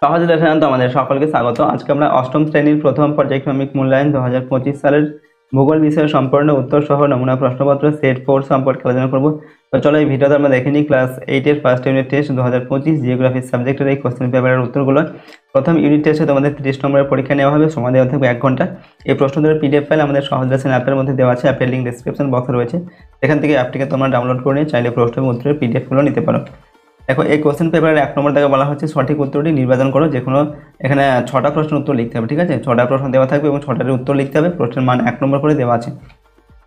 সহজ লেখান্ত আমাদের সকলকে স্বাগত। আজকে আমরা অষ্টম শ্রেণীর প্রথম পর্যায়ক্রমিক মূল্যায়ন 2025 সালের ভূগোল বিষয়ের সম্পূর্ণ উত্তর সহ নমুনা প্রশ্নপত্র সেট 4 সম্পর্কে আলোচনা করব। তো চলো এই ভিডিওতে আমরা দেখে নিই ক্লাস 8 এর ফার্স্ট ইউনিট টেস্ট 2025 জিওগ্রাফি সাবজেক্টের এই কোশ্চেন পেপারের উত্তরগুলো। প্রথম ইউনিট টেস্টে তোমাদের 30 নম্বরের পরীক্ষা নেওয়া হবে, সময় দেওয়া থাকবে 1 ঘন্টা। এই প্রশ্নগুলোর পিডিএফ ফাইল আমাদের সহজ লেসন অ্যাপের মধ্যে দেওয়া আছে, অ্যাপের লিঙ্ক ডেসক্রিপশন বক্সে রয়েছে। এখান থেকে অ্যাপটিকে তোমরা ডাউনলোড করে নিয়ে চাইলে প্রশ্ন এবং উত্তরের পিডিএফগুলো নিতে পারো। দেখো এই কোশ্চেন পেপারের 1 নম্বর থেকে বলা হচ্ছে সঠিক উত্তরটি নির্বাচন করো। যে কোনো এখানে 6টা প্রশ্নের উত্তর লিখতে হবে, ঠিক আছে? 6টা প্রশ্ন দেওয়া থাকবে এবং 6টার উত্তর লিখতে হবে। প্রশ্নের মান 1 নম্বর করে দেওয়া আছে।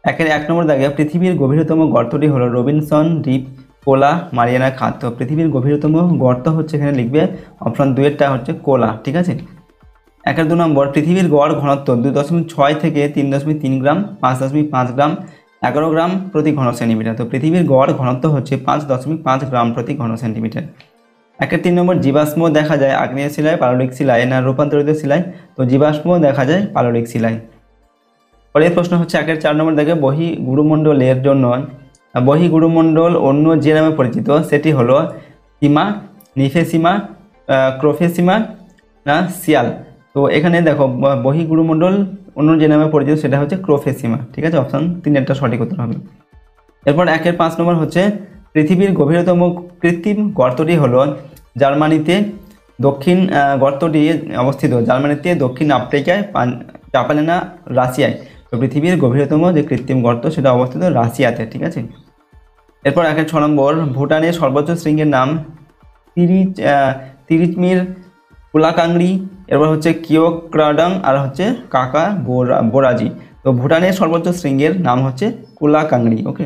1 নম্বর দাগে পৃথিবীর গভীরতম গর্তটি হলো রবিনসন দ্বীপ, কোলা, মারিয়ানা খাত। তো পৃথিবীর গভীরতম গর্ত হচ্ছে, এখানে লিখবে অপশন 2 এরটা হচ্ছে কোলা, ঠিক আছে? 2 নম্বর পৃথিবীর গড় ঘনত্ব 2.6 থেকে 3.3 গ্রাম, 5.5 গ্রাম, 11 গ্রাম প্রতি ঘন সেন্টিমিটার। তো পৃথিবীর গড় ঘনত্ব হচ্ছে 5.5 গ্রাম প্রতি ঘন সেন্টিমিটার। 3 নম্বর জীবাশ্ম দেখা যায় আগ্নেয় শিলায়, পাললিক শিলায় না রূপান্তরিত শিলায়? তো জীবাশ্ম দেখা যায় পাললিক শিলায়। পরের প্রশ্ন হচ্ছে 4 নম্বর দেখে বহিঃগুরুমণ্ডলের জন্য বহিঃগুরুমণ্ডল অন্য যে নামে পরিচিত সেটি হলো সীমা, নিফেসীমা, ক্রোফেসীমা না সিয়াল। তো এখানে দেখো বহিঃগুরুমণ্ডল অন্য যে নামে পরিচিত সেটা হচ্ছে ক্রোফেসীমা, ঠিক আছে? অপশন 3 এরটা সঠিক উত্তর হবে। এরপর 5 নম্বর হচ্ছে পৃথিবীর গভীরতম কৃত্রিম গর্তটি হলো জার্মানিতে দক্ষিণ গর্তটি অবস্থিত জার্মানিতে, দক্ষিণ আফ্রিকায়, জাপানে না রাশিয়ায়? তো পৃথিবীর গভীরতম যে কৃত্রিম গর্ত সেটা অবস্থিত রাশিয়াতে, ঠিক আছে? এরপর 6 নম্বর ভুটানের সর্বোচ্চ শৃঙ্গের নাম তিরিচমির কুলাকাংড়ি, এরপর হচ্ছে কিওক্রাডাং আর হচ্ছে কাকা বোরাজি। তো ভুটানের সর্বোচ্চ শৃঙ্গের নাম হচ্ছে কুলাকাংড়ি, ওকে?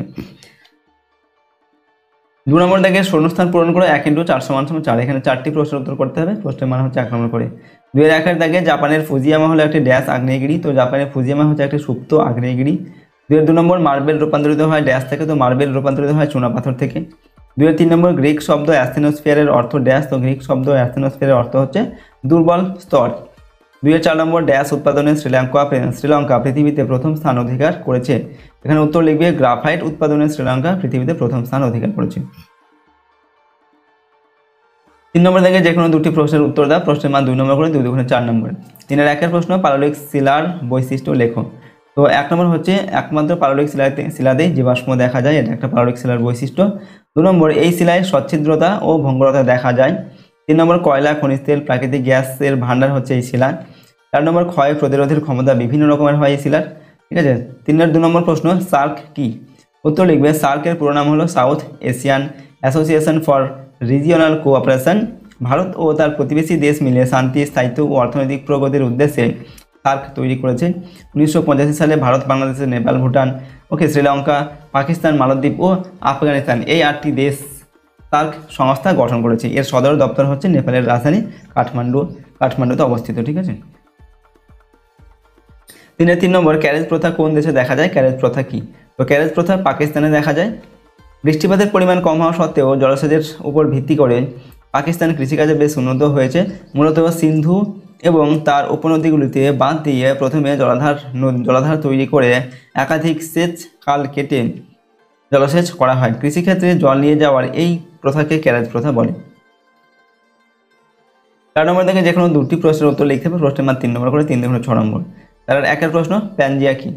2 নম্বর দেখে শূন্যস্থান পূরণ করে 1 × 4 = 4। এখানে 4টি প্রশ্নের উত্তর করতে হবে। প্রশ্নের মান হচ্ছে 1 নম্বর করে। 2-1 দেখে জাপানের ফুজিয়ামা হলো একটি ড্যাশ আগ্নেয়গিরি। তো জাপানের ফুজিয়ামা হচ্ছে একটি সুপ্ত আগ্নেয়গিরি। 2 নম্বর মার্বেল রূপান্তরিত হয় ড্যাশ থেকে? তো মার্বেল রূপান্তরিত হয় চুনাপাথর থেকে। 3 নম্বর গ্রিক শব্দ অ্যাস্থেনোস্ফিয়ারের অর্থ ড্যাশ? তো গ্রিক শব্দ অ্যাস্থেনোস্ফিয়ারের অর্থ হচ্ছে দুর্বল স্তর। 4 নম্বর ড্যাশ উৎপাদনে শ্রীলঙ্কা পৃথিবীতে প্রথম স্থান অধিকার করেছে? এখানে উত্তর লিখবে গ্রাফাইট উৎপাদনে শ্রীলঙ্কা পৃথিবীতে প্রথম স্থান অধিকার করেছে। 3 নম্বর থেকে যে কোনো 2টি প্রশ্নের উত্তর দাও। প্রশ্নের মান 2 নম্বর করে, 2 × 4 নম্বর। 3-1 প্রশ্ন পাললিক শিলার বৈশিষ্ট্য লেখো। তো 1 নম্বর হচ্ছে একমাত্র পাললিক শিলাতেই জীবাশ্ম দেখা যায়, এটা একটা পাললিক শিলার বৈশিষ্ট্য। 2 নম্বর এই শিলায় সচ্ছিদ্রতা ও ভঙ্গুরতা দেখা যায়। 3 নম্বর কয়লা, খনিজ তেল, প্রাকৃতিক গ্যাসের ভাণ্ডার হচ্ছে এই শিলা। 4 নম্বর ক্ষয় প্রতিরোধের ক্ষমতা বিভিন্ন রকমের হয় এই শিলার, ঠিক আছে? 2 নম্বর প্রশ্ন সার্ক কি? উত্তর লিখবে সার্কের পুরো নাম হলো South Asian Association for Regional Cooperation. Bharat ও তার প্রতিবেশী দেশ মিলে শান্তি, স্থায়িত্ব ও অর্থনৈতিক প্রগতির উদ্দেশ্যে সার্ক তৈরি করেছে। 1985 সালে ভারত, বাংলাদেশ, নেপাল, ভুটান, ওকে, শ্রীলঙ্কা, পাকিস্তান, মালদ্বীপ ও আফগানিস্তান এই 8টি দেশ সার্ক সংস্থা গঠন করেছে। এর সদর দপ্তর হচ্ছে নেপালের রাজধানী কাঠমান্ডুতে অবস্থিত, ঠিক আছে? 3 নম্বর ক্যারেজ প্রথা কোন দেশে দেখা যায়? ক্যারেজ প্রথা কি? তো ক্যারেজ প্রথা পাকিস্তানে দেখা যায়। বৃষ্টিপাতের পরিমাণ কম হওয়া সত্ত্বেও জলসেচের উপর ভিত্তি করে পাকিস্তান কৃষিকাজে বেশ উন্নত হয়েছে। মূলত সিন্ধু এবং তার উপনদীগুলিতে বাঁধ দিয়ে প্রথমে জলাধার তৈরি করে একাধিক সেচ খাল কেটে জলসেচ করা হয়। কৃষিক্ষেত্রে জল নিয়ে যাওয়ার এই প্রথাকে ক্যারেজ প্রথা বলে। 4 নম্বর থেকে যে কোনো 2টি প্রশ্নের উত্তর লিখতে হবে। প্রশ্নের মান 3 নম্বর করে, 3 × 6 নম্বর। তার 1 প্রশ্ন প্যানজিয়া কি?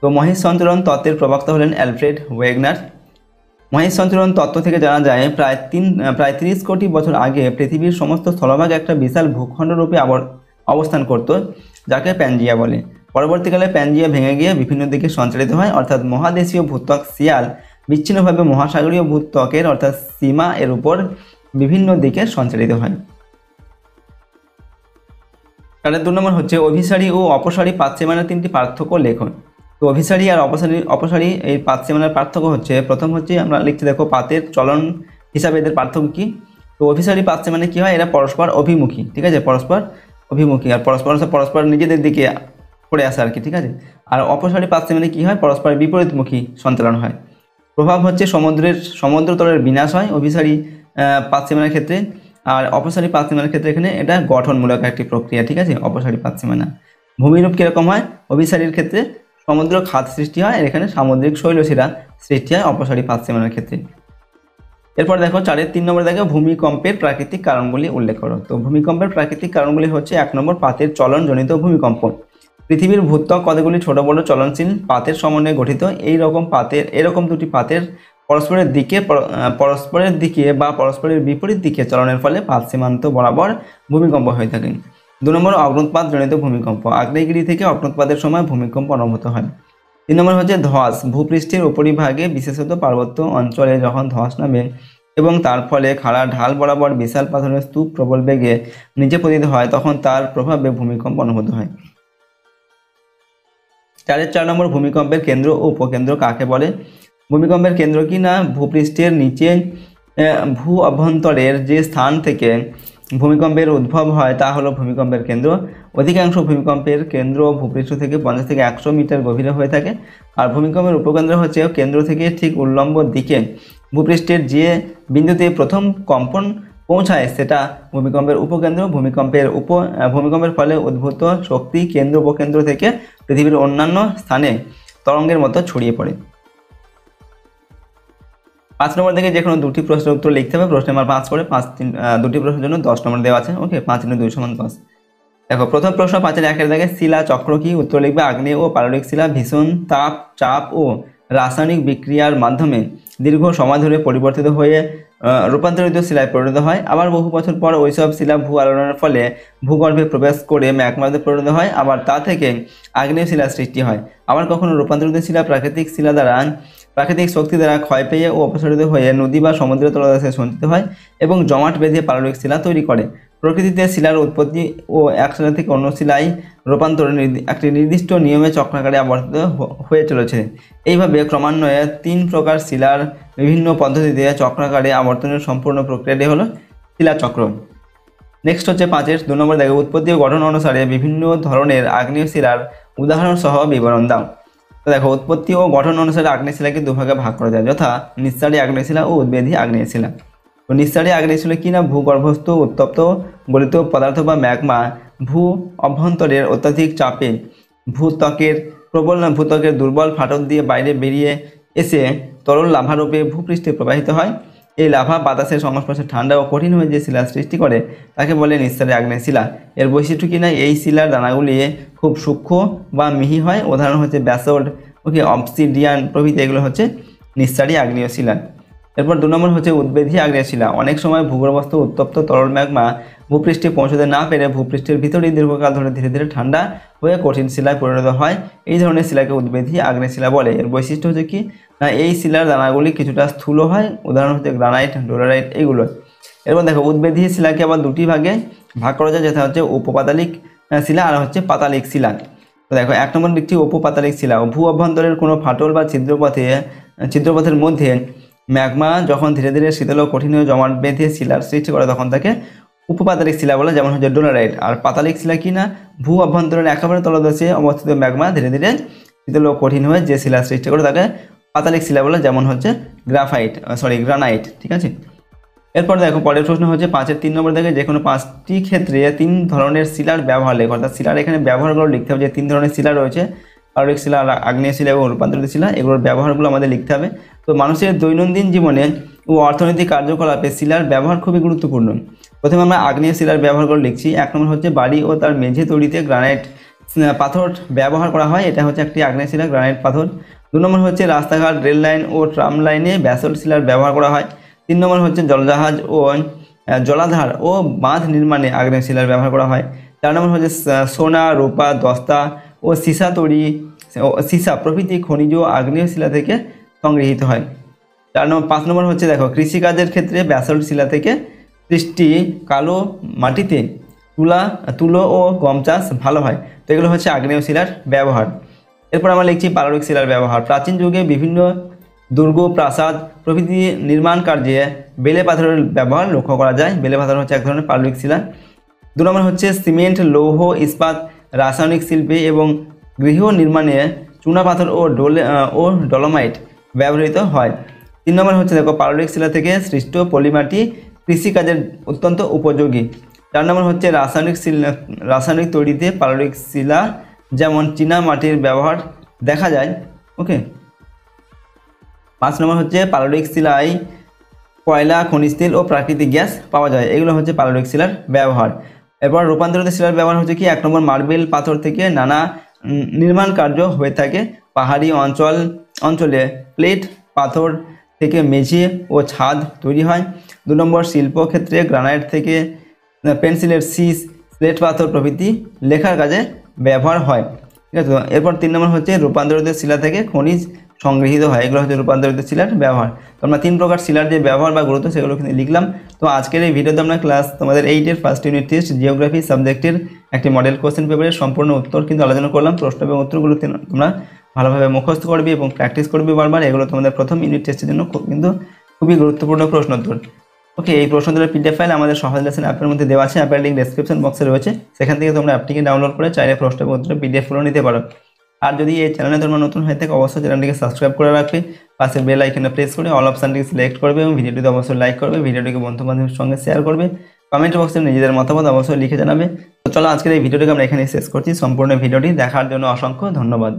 তো মহিষ সঞ্চরণ তত্ত্বের প্রবক্তা হলেন অ্যালফ্রেড ওয়েগনার। মহিষ সঞ্চরণ তত্ত্ব থেকে জানা যায় প্রায় 30 কোটি বছর আগে পৃথিবীর সমস্ত স্থলভাগ একটা বিশাল ভূখণ্ড রূপে অবস্থান করত, যাকে প্যানজিয়া বলে। পরবর্তীকালে প্যানজিয়া ভেঙে গিয়ে বিভিন্ন দিকে সঞ্চালিত হয়, অর্থাৎ মহাদেশীয় ভূত্বক সিয়াল বিচ্ছিন্নভাবে মহাসাগরীয় ভূত্বকের অর্থাৎ সীমা এর উপর বিভিন্ন দিকে সঞ্চালিত হয়। 2 নম্বর হচ্ছে অভিসারী ও অপসারী পাতসীমানার 3টি পার্থক্য লেখন। তো অভিসারী আর অপসারী এই পাতসীমানার পার্থক্য হচ্ছে, প্রথম হচ্ছে আমরা লিখতে দেখো পাতের চলন হিসাবে এদের পার্থক্য কি? তো অভিসারী পাতসীমানায় কি হয়? এরা পরস্পর অভিমুখী, ঠিক আছে? পরস্পর অভিমুখী আর পরস্পর নিজেদের দিকে পড়ে আসে আর কি, ঠিক আছে? আর অপসারী পাতসীমানায় কি হয়? পরস্পর বিপরীতমুখী সঞ্চালন হয়। প্রভাব হচ্ছে সমুদ্রতলের বিনাশ হয় অভিসারী পাতসীমানার ক্ষেত্রে, আর অপসারী পাতসীমানার ক্ষেত্রে এখানে এটা গঠনমূলক একটি প্রক্রিয়া, ঠিক আছে? অপসারী পাতসীমানা ভূমিরূপ কীরকম হয়? অভিসারীর ক্ষেত্রে সমুদ্র খাত সৃষ্টি হয়, আর এখানে সামুদ্রিক শৈলশিরা সৃষ্টি হয় অপসারী পাতসীমানার ক্ষেত্রে। এরপর দেখো 4-এর 3 নম্বরে দেখো ভূমিকম্পের প্রাকৃতিক কারণগুলি উল্লেখ করো। তো ভূমিকম্পের প্রাকৃতিক কারণগুলি হচ্ছে 1 নম্বর পাতের চলনজনিত ভূমিকম্প। পৃথিবীর ভূত্বক কতগুলি ছোট বড় চলনশীল পাতের সমন্বয়ে গঠিত। এরকম দুটি পাতের পরস্পরের দিকে বা পরস্পরের বিপরীত দিকে চলনের ফলে পাত সীমান্ত বরাবর ভূমিকম্প হয়ে থাকে। 2 নম্বর অগ্নুৎপাত জনিত ভূমিকম্প। আগ্নেয়গিরি থেকে অগ্নুৎপাতের সময় ভূমিকম্প অনুভূত হয়। 3 নম্বর হচ্ছে ধস। ভূপৃষ্ঠের উপরিভাগে বিশেষত পার্বত্য অঞ্চলে যখন ধস নামে এবং তার ফলে খাড়া ঢাল বরাবর বিশাল পাথরের স্তূপ প্রবল বেগে নিচে পতিত হয়, তখন তার প্রভাবে ভূমিকম্প অনুভূত হয়। 4 নম্বর ভূমিকম্পের কেন্দ্র ও উপকেন্দ্র কাকে বলে। ভূমিকম্পের কেন্দ্র কি না ভূপৃষ্ঠের নিচে ভূ অভ্যন্তরের যে স্থান থেকে ভূমিকম্পের উদ্ভব হয় তা হলো ভূমিকম্পের কেন্দ্র। অধিকাংশ ভূমিকম্পের কেন্দ্র ভূপৃষ্ঠ থেকে 50 থেকে 100 মিটার গভীরে হয়ে থাকে। আর ভূমিকম্পের উপকেন্দ্র হচ্ছে কেন্দ্র থেকে ঠিক উল্লম্ব দিকে ভূপৃষ্ঠের যে বিন্দুতে প্রথম কম্পন পৌঁছায় সেটা ভূমিকম্পের উপকেন্দ্র। ভূমিকম্পের ফলে উদ্ভূত শক্তি কেন্দ্র উপকেন্দ্র থেকে পৃথিবীর অন্যান্য স্থানে তরঙ্গের মতো ছড়িয়ে পড়ে। 5 নম্বর থেকে যে কোনো দুটি প্রশ্নের উত্তর লিখতে হবে। প্রশ্ন নাম্বার 5 করে দুটি প্রশ্নের জন্য 10 নম্বর দেওয়া আছে। ওকে, 5 × 2 = 10। দেখো প্রথম প্রশ্ন 5-এর 1-এর দাগে শিলা চক্র কি। উত্তর লিখবে আগ্নেয় ও পাললিক শিলা ভীষণ তাপ, চাপ ও রাসায়নিক বিক্রিয়ার মাধ্যমে দীর্ঘ সময় ধরে পরিবর্তিত হয়ে রূপান্তরিত শিলায় পরিণত হয়। আবার বহু বছর পর ওইসব শিলা ভূ আলোড়নের ফলে ভূগর্ভে প্রবেশ করে ম্যাগমাতে পরিণত হয়। আবার তা থেকে আগ্নেয় শিলার সৃষ্টি হয়। আবার কখনো রূপান্তরিত শিলা প্রাকৃতিক শক্তি দ্বারা ক্ষয় পেয়ে ও অপসারিত হয়ে নদী বা সমুদ্রের তলদেশে সঞ্চিত হয় এবং জমাট বেঁধে পাললিক শিলা তৈরি করে। প্রকৃতিতে শিলার উৎপত্তি ও এক শিলা থেকে অন্য শিলায় রূপান্তর একটি নির্দিষ্ট নিয়মে চক্রাকারে আবর্তিত হয়ে চলেছে। এইভাবে ক্রমান্বয়ে 3 প্রকার শিলার বিভিন্ন পদ্ধতিতে চক্রাকারে আবর্তনের সম্পূর্ণ প্রক্রিয়াটি হলো শিলাচক্র। নেক্সট হচ্ছে 5-এর 2 নম্বর দেখো উৎপত্তি ও গঠন অনুসারে বিভিন্ন ধরনের আগ্নেয় শিলার উদাহরণ সহ বিবরণ দাও। তো দেখো উৎপত্তি ও গঠন অনুসারে আগ্নেয় শিলাকে দুভাগে ভাগ করা যায়, যথা নিঃসারী আগ্নেয় শিলা ও উদ্বেধী আগ্নেয় শিলা। তো নিঃসারী আগ্নেয় শিলা কি না ভূগর্ভস্থ উত্তপ্ত গলিত পদার্থ বা ম্যাগমা ভূ অভ্যন্তরের অত্যাধিক চাপে ভূত্বকের দুর্বল ফাটল দিয়ে বাইরে বেরিয়ে এসে তরল লাভারূপে ভূপৃষ্ঠে প্রবাহিত হয়। এই লাভা বাতাসের সংস্পর্শে ঠান্ডা ও কঠিন হয়ে যে শিলা সৃষ্টি করে তাকে বলে নিঃসারী আগ্নেয় শিলা। এর বৈশিষ্ট্য কিনা এই শিলার দানাগুলি খুব সূক্ষ্ম বা মিহি হয়। উদাহরণ হচ্ছে ব্যাসল্ট, অবসিডিয়ান প্রভৃতি, এগুলো হচ্ছে নিঃসারী আগ্নেয় শিলা। এরপর 2 নম্বর হচ্ছে উদ্বেধী আগ্নেয় শিলা। অনেক সময় ভূগর্ভস্থ উত্তপ্ত তরল ম্যাগমা ভূপৃষ্ঠে পৌঁছতে না পেরে ভূপৃষ্ঠের ভিতরেই দীর্ঘকাল ধরে ধীরে ধীরে ঠান্ডা হয়ে কঠিন শিলায় পরিণত হয়। এই ধরনের শিলাকে উদ্বেধী আগ্নেয় শিলা বলে। এর বৈশিষ্ট্য হচ্ছে কি না এই শিলার দানাগুলি কিছুটা স্থূল হয়। উদাহরণ হচ্ছে গ্রানাইট, ডোলারাইট, এইগুলো। এরপর দেখো উদ্বেধী শিলাকে আবার দুটি ভাগে ভাগ করা যায়, যেটা হচ্ছে উপপাতালিক শিলা আর হচ্ছে পাতালিক শিলা। তো দেখো 1 নম্বর লিখছি উপপাতালিক শিলা। ভূ অভ্যন্তরের কোনো ফাটল বা ছিদ্রপথের মধ্যে ম্যাগমা যখন ধীরে ধীরে শীতল ও কঠিন হয়ে জমাট বেঁধে শিলার সৃষ্টি করে তখন তাকে উপপাতালিক শিলা বলে, যেমন হচ্ছে ডোলারাইট। আর পাতালিক শিলা কি না ভূ অভ্যন্তরের একেবারে তলদেশে অবস্থিত ম্যাগমা ধীরে ধীরে শীতল ও কঠিন হয়ে যে শিলা সৃষ্টি করে তাকে পাতালিক শিলা বলে, যেমন হচ্ছে গ্রানাইট। ঠিক আছে। এরপর দেখো পরের প্রশ্ন হচ্ছে 5-এর 3 নম্বর থেকে যে কোনো 5টি ক্ষেত্রে 3 ধরনের শিলার ব্যবহার লেখ। অর্থাৎ শিলার এখানে ব্যবহারগুলো লিখতে হবে, যে 3 ধরনের শিলা রয়েছে, পাললিক শিলা, আগ্নেয় শিলা এবং রূপান্তরিত শিলা, এগুলোর ব্যবহারগুলো আমাদের লিখতে হবে। তো মানুষের দৈনন্দিন জীবনে ও অর্থনৈতিক কার্যকলাপে শিলার ব্যবহার খুবই গুরুত্বপূর্ণ। প্রথমে আমরা আগ্নেয় শিলার ব্যবহারগুলো লিখছি। 1 নম্বর হচ্ছে বাড়ি ও তার মেঝে তৈরিতে গ্রানাইট পাথর ব্যবহার করা হয়, এটা হচ্ছে একটি আগ্নেয় শিলা, গ্রানাইট পাথর। 2 নম্বর হচ্ছে রাস্তাঘাট, রেল লাইন ও ট্রাম লাইনে ব্যাসল্ট শিলার ব্যবহার করা হয়। 3 নম্বর হচ্ছে জলজাহাজ ও জলাধার ও বাঁধ নির্মাণে আগ্নেয় শিলার ব্যবহার করা হয়। 4 নম্বর হচ্ছে সোনা, রূপা, দস্তা ও সীসা প্রভৃতি খনিজ আগ্নেয় শিলা থেকে সংগৃহীত হয়। 5 নম্বর হচ্ছে দেখো কৃষিকাজের ক্ষেত্রে ব্যাসল্ট শিলা থেকে সৃষ্টি কালো মাটিতে তুলো ও গম চাষ ভালো হয়। তো এগুলো হচ্ছে আগ্নেয় শিলার ব্যবহার। এরপর আমরা লিখছি পাললিক শিলার ব্যবহার। প্রাচীন যুগে বিভিন্ন দুর্গ, প্রাসাদ প্রভৃতি নির্মাণ কার্যে বেলে পাথরের ব্যবহার লক্ষ্য করা যায়। বেলে পাথর হচ্ছে এক ধরনের পাললিক শিলা। 2 নম্বর হচ্ছে সিমেন্ট, লৌহ, ইস্পাত, রাসায়নিক শিল্পে এবং গৃহ নির্মাণে চুনা পাথর ও ডলোমাইট ব্যবহৃত হয়। 3 নম্বর হচ্ছে দেখো পাললিক শিলা থেকে সৃষ্ট পলিমাটি কৃষিকাজের অত্যন্ত উপযোগী। 4 নম্বর হচ্ছে রাসায়নিক তৈরিতে পাললিক শিলা যেমন চীনা মাটির ব্যবহার দেখা যায়। ওকে। 5 নম্বর হচ্ছে পাললিক শিলায় কয়লা, খনিজ তেল ও প্রাকৃতিক গ্যাস পাওয়া যায়। এগুলো হচ্ছে পাললিক শিলার ব্যবহার। এরপর রূপান্তরিত শিলার ব্যবহার হচ্ছে কি, 1 নম্বর মার্বেল পাথর থেকে নানা নির্মাণ কার্য হয়ে থাকে। পাহাড়ি অঞ্চলে প্লেট পাথর থেকে মেঝে ও ছাদ তৈরি হয়। 2 নম্বর শিল্পক্ষেত্রে গ্রানাইট থেকে পেন্সিলের শীষ, স্লেট পাথর প্রভৃতি লেখার কাজে ব্যবহার হয়। ঠিক আছে। এরপর 3 নম্বর হচ্ছে রূপান্তরিত শিলা থেকে খনিজ সংগৃহীত হয়। এগুলো হচ্ছে রূপান্তরিত শিলার ব্যবহার। তো আমরা 3 প্রকার শিলার যে ব্যবহার বা গুরুত্ব সেগুলো কিন্তু লিখলাম। তো আজকের এই ভিডিওতে আমরা তোমাদের 8-এর ফার্স্ট ইউনিট টেস্ট জিওগ্রাফি সাবজেক্টের একটি মডেল কোশ্চেন পেপারের সম্পূর্ণ উত্তর কিন্তু আলোচনা করলাম। প্রশ্ন এবং উত্তরগুলো তোমরা ভালোভাবে মুখস্থ করবে এবং প্র্যাকটিস করবে বারবার। এগুলো তোমাদের প্রথম ইউনিট টেস্টের জন্য কিন্তু খুবই গুরুত্বপূর্ণ প্রশ্ন উত্তর। ওকে, এই প্রশ্নোত্তরের পিডিএফ ফাইল আমাদের সহজ লেসন অ্যাপের মধ্যে দেওয়া আছে। অ্যাপের লিঙ্ক ডেসক্রিপশন বক্সে রয়েছে, সেখান থেকে তোমরা অ্যাপটিকে ডাউনলোড করে চাইলে প্রশ্ন এবং উত্তরের পিডিএফগুলো নিতে পারো। আর যদি এই চ্যানেলে তোমরা নতুন হয়ে থাকে অবশ্যই চ্যানেলটিকে সাবস্ক্রাইব করে রাখবে, পাশে বেল আইকনে প্রেস করে অল অপশনটিকে সিলেক্ট করবে এবং ভিডিওটিতে অবশ্যই লাইক করবে, ভিডিওটিকে বন্ধু-বান্ধবের সঙ্গে শেয়ার করবে, কমেন্ট বক্সে নিজেদের মতামত অবশ্যই লিখে জানাবে। তো চলো আজকের এই ভিডিওটিকে আমরা এখানে শেষ করছি। সম্পূর্ণ ভিডিওটি দেখার জন্য অসংখ্য ধন্যবাদ।